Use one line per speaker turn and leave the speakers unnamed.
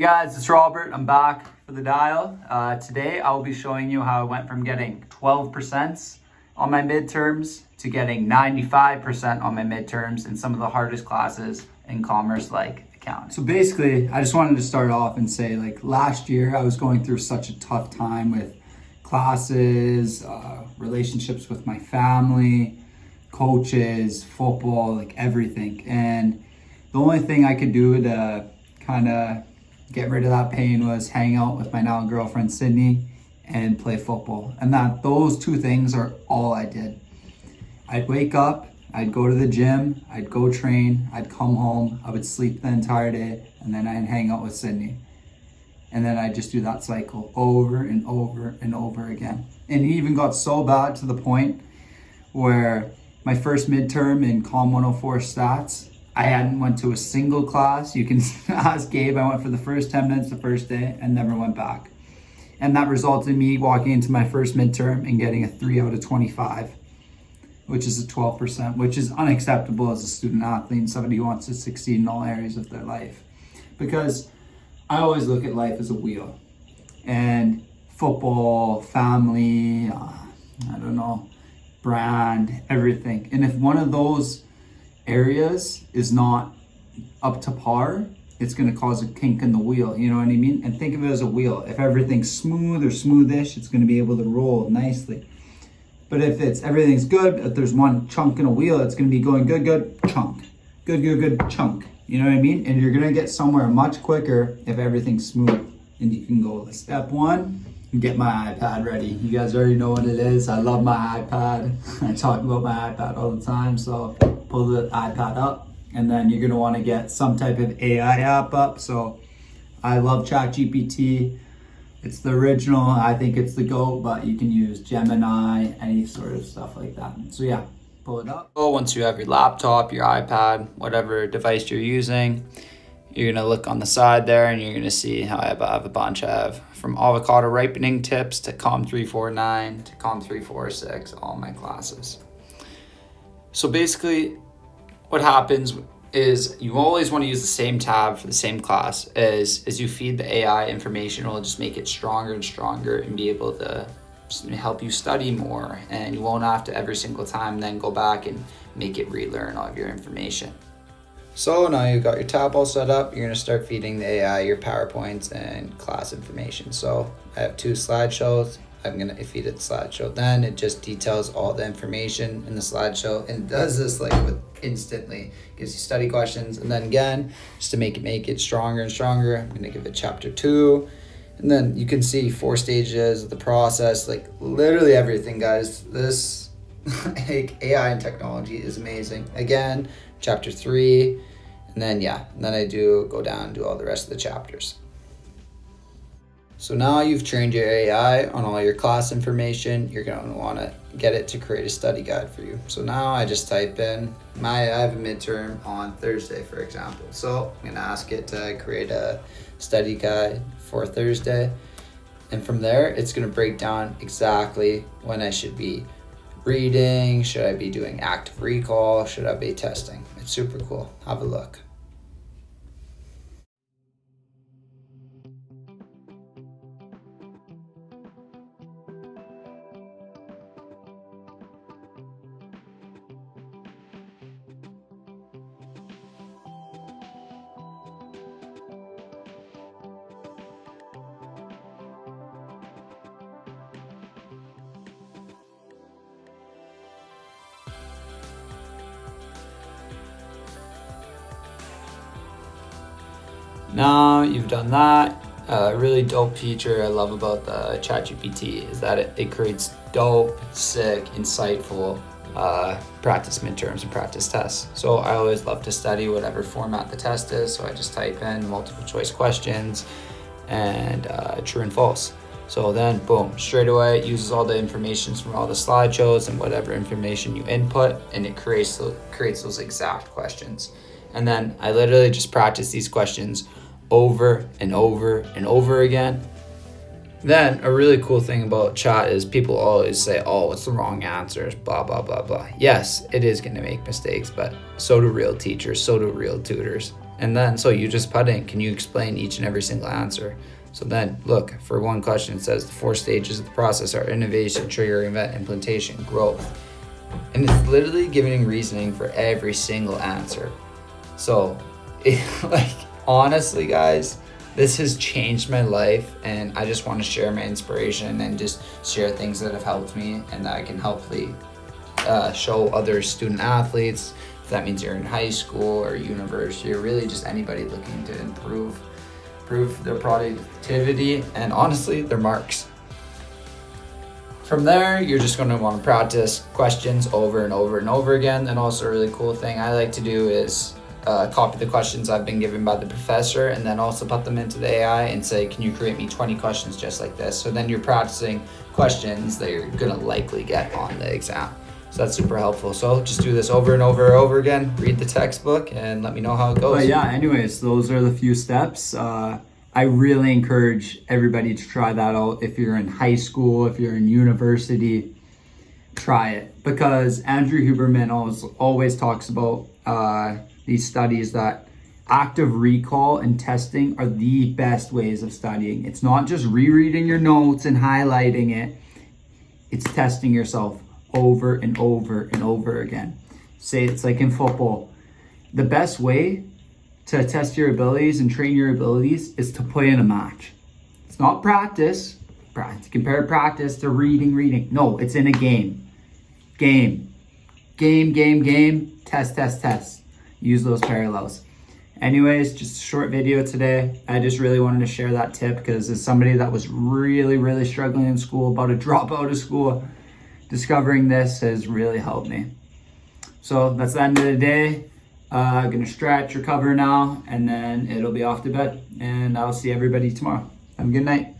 Hey guys, it's Robert. I'm back for the dial. Today I will be showing you how I went from getting 12% on my midterms to getting 95% on my midterms in some of the hardest classes in commerce like accounting.
So basically, I just wanted to start off and say, like, last year I was going through such a tough time with classes, relationships with my family, coaches, football, like everything. And the only thing I could do to kind of get rid of that pain was hang out with my now girlfriend Sydney and play football. And those two things are all I did. I'd wake up, I'd go to the gym, I'd go train, I'd come home, I would sleep the entire day, and then I'd hang out with Sydney. And then I'd just do that cycle over and over and over again. And it even got so bad to the point where my first midterm in Com 104 stats, I hadn't went to a single class. You can ask Gabe. I went for the first 10 minutes the first day and never went back. And that resulted in me walking into my first midterm and getting a 3 out of 25, which is a 12%, which is unacceptable as a student athlete and somebody who wants to succeed in all areas of their life. Because I always look at life as a wheel. And football, family, brand, everything. And if one of those areas is not up to par, it's going to cause a kink in the wheel. You know what I mean? And think of it as a wheel. If everything's smooth or smoothish, it's going to be able to roll nicely. But if everything's good, if there's one chunk in a wheel, it's going to be going good, chunk. Good, chunk. You know what I mean? And you're going to get somewhere much quicker if everything's smooth. And you can go, step one, get my iPad ready. You guys already know what it is. I love my iPad. I talk about my iPad all the time. So pull the iPad up, and then you're going to want to get some type of AI app up. So I love ChatGPT. It's the original. I think it's the GOAT, but you can use Gemini, any sort of stuff like that. So yeah, pull it up.
So once you have your laptop, your iPad, whatever device you're using, you're going to look on the side there and you're going to see how I have a bunch. I have from avocado ripening tips to COM 349 to COM 346, all my classes. So basically what happens is you always want to use the same tab for the same class. As you feed the AI information, it'll just make it stronger and stronger and be able to help you study more. And you won't have to every single time then go back and make it relearn all of your information. So now you've got your tab all set up, you're going to start feeding the AI your PowerPoints and class information. So I have 2 slideshows. I'm going to feed it the slideshow. Then it just details all the information in the slideshow and does this like with instantly. Gives you study questions. And then again, just to make it stronger and stronger, I'm going to give it chapter 2. And then you can see 4 stages of the process, like literally everything, guys. This like AI and technology is amazing. Again, chapter 3. And then I go down and do all the rest of the chapters. So now you've trained your AI on all your class information. You're going to want to get it to create a study guide for you. So now I just type in I have a midterm on Thursday, for example. So I'm going to ask it to create a study guide for Thursday. And from there, it's going to break down exactly when I should be reading, should I be doing active recall, should I be testing. It's super cool. Have a look. Now you've done that. A really dope feature I love about the ChatGPT is that it creates dope, sick, insightful practice midterms and practice tests. So I always love to study whatever format the test is. So I just type in multiple choice questions and true and false. So then boom, straight away it uses all the information from all the slideshows and whatever information you input, and it creates those exact questions. And then I literally just practice these questions over and over and over again. Then a really cool thing about chat is people always say, oh, it's the wrong answers, blah, blah, blah, blah. Yes, it is going to make mistakes, but so do real teachers, so do real tutors. And then, so you just put in, can you explain each and every single answer? So then, look, for one question, it says the 4 stages of the process are innovation, trigger, event, implementation, growth. And it's literally giving reasoning for every single answer. So, like, honestly, guys, this has changed my life, and I just want to share my inspiration and just share things that have helped me and that I can hopefully show other student athletes. If that means you're in high school or university, or really just anybody looking to improve their productivity and honestly their marks. From there, you're just going to want to practice questions over and over and over again. And also a really cool thing I like to do is copy the questions I've been given by the professor and then also put them into the AI and say, can you create me 20 questions just like this? So then you're practicing questions that you're going to likely get on the exam. So that's super helpful. So just do this over and over and over again. Read the textbook and let me know how it goes.
But yeah, anyways, those are the few steps. I really encourage everybody to try that out. If you're in high school, if you're in university, try it. Because Andrew Huberman always talks about these studies that active recall and testing are the best ways of studying. It's not just rereading your notes and highlighting it. It's testing yourself over and over and over again. Say it's like in football. The best way to test your abilities and train your abilities is to play in a match. It's not practice. Compare practice to reading. No, it's in a game. Game. Test. Use those parallels. Anyways, just a short video today. I just really wanted to share that tip because as somebody that was really struggling in school, about to drop out of school, discovering this has really helped me. So that's the end of the day. Gonna stretch, recover now, and then it'll be off to bed. And I'll see everybody tomorrow. Have a good night.